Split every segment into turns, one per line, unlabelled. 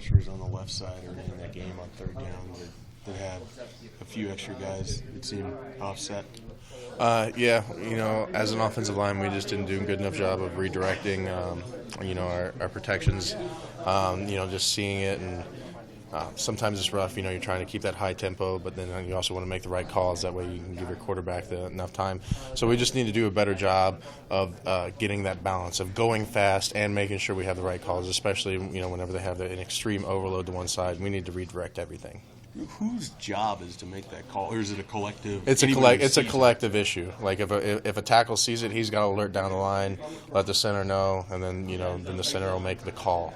rushers on the left side early in that game on third down that had a few extra guys that seemed offset?
Yeah, as an offensive line, we just didn't do a good enough job of redirecting, our protections, just seeing it. And sometimes it's rough, you're trying to keep that high tempo, but then you also want to make the right calls. That way you can give your quarterback enough time. So we just need to do a better job of getting that balance of going fast and making sure we have the right calls, especially, whenever they have an extreme overload to one side. We need to redirect everything.
Whose job is to make that call, or is it a collective?
It's a collective issue. Like if a tackle sees it, he's got to alert down the line, let the center know, and then then the center will make the call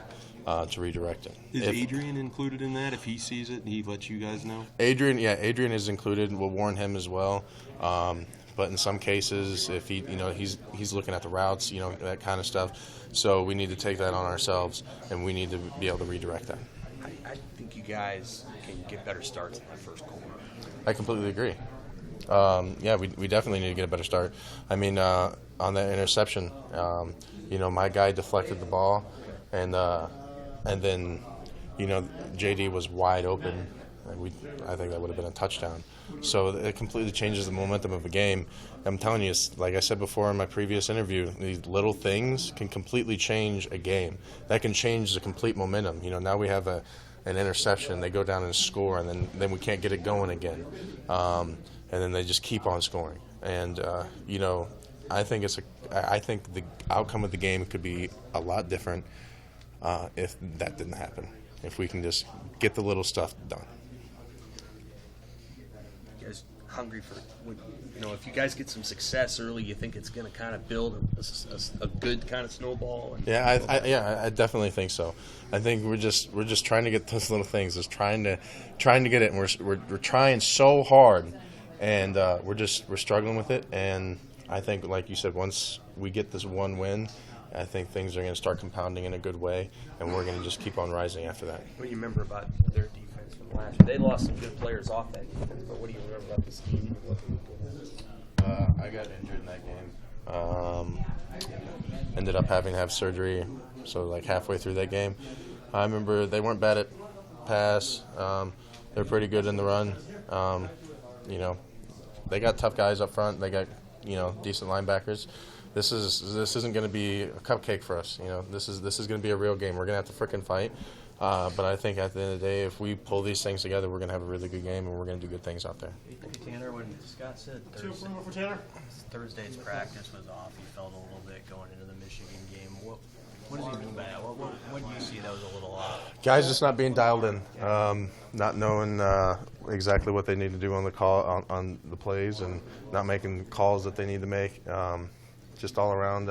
to redirect it.
Is Adrian included in that? If he sees it, he lets you guys know.
Adrian is included. We'll warn him as well. But in some cases, if he's looking at the routes, that kind of stuff. So we need to take that on ourselves, and we need to be able to redirect that.
I think you guys can get better starts in that first quarter.
I completely agree. We definitely need to get a better start. I mean, on that interception, my guy deflected the ball, and then, JD was wide open. I think that would have been a touchdown. So it completely changes the momentum of a game. I'm telling you, like I said before in my previous interview, these little things can completely change a game. That can change the complete momentum. Now we have an interception, they go down and score, and then we can't get it going again. And then they just keep on scoring. And, I think the outcome of the game could be a lot different if that didn't happen, if we can just get the little stuff done.
You guys hungry for, if you guys get some success early, you think it's going to kind of build a good kind of snowball?
I definitely think so. I think we're just trying to get those little things, just trying to get it, and we're trying so hard, and we're struggling with it. And I think, like you said, once we get this one win, I think things are going to start compounding in a good way, and we're going to just keep on rising after that.
What do you remember about their defense from last year? They lost some good players off that defense, but what do you remember about this team?
I got injured in that game. Ended up having to have surgery, so like halfway through that game. I remember they weren't bad at pass. They're pretty good in the run. They got tough guys up front. They got decent linebackers. This isn't going to be a cupcake for us. This is going to be a real game. We're going to have to frickin' fight. But I think at the end of the day, if we pull these things together, we're going to have a really good game, and we're going to do good things out there.
Hey, Tanner, when Scott said Thursday's practice was off, he felt a little bit going into the Michigan game. What does he mean by that? What do you see that was a little off?
Guys just not being dialed in, not knowing exactly what they need to do on the call on the plays, and not making calls that they need to make. Just all around,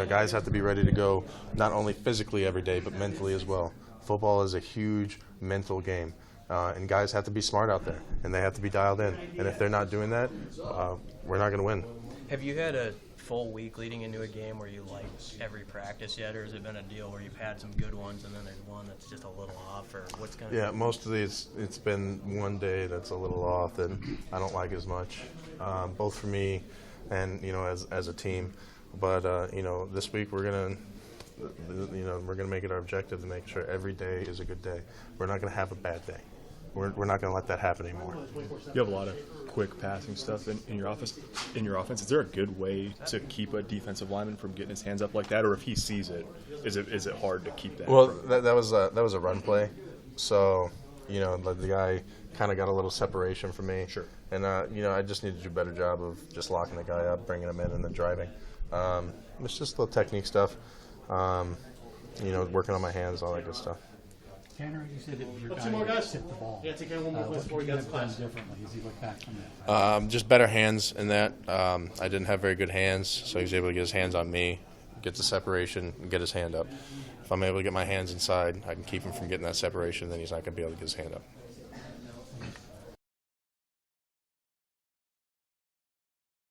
guys have to be ready to go, not only physically every day, but mentally as well. Football is a huge mental game, and guys have to be smart out there, and they have to be dialed in. And if they're not doing that, we're not going to win.
Have you had a full week leading into a game where you like every practice yet, or has it been a deal where you've had some good ones and then there's one that's just a little off, or what's kind of?
Yeah, most of these, it's been one day that's a little off that I don't like as much, both for me and as a team. But this week we're gonna make it our objective to make sure every day is a good day. We're not gonna have a bad day. We're not gonna let that happen anymore.
You have a lot of quick passing stuff in your offense. Is there a good way to keep a defensive lineman from getting his hands up like that, or if he sees it, is it hard to keep that?
Well, that was a run play, so the guy kind of got a little separation from me.
Sure.
And I just need to do a better job of just locking the guy up, bringing him in, and then driving. It's just little technique stuff. Working on my hands, all that good stuff.
Tanner, you said it was your guy that tipped the ball. Yeah, take one more before we get to class. Differently as he looked back from that.
Just better hands in that. I didn't have very good hands, so he was able to get his hands on me, get the separation, and get his hand up. If I'm able to get my hands inside, I can keep him from getting that separation, then he's not going to be able to get his hand up.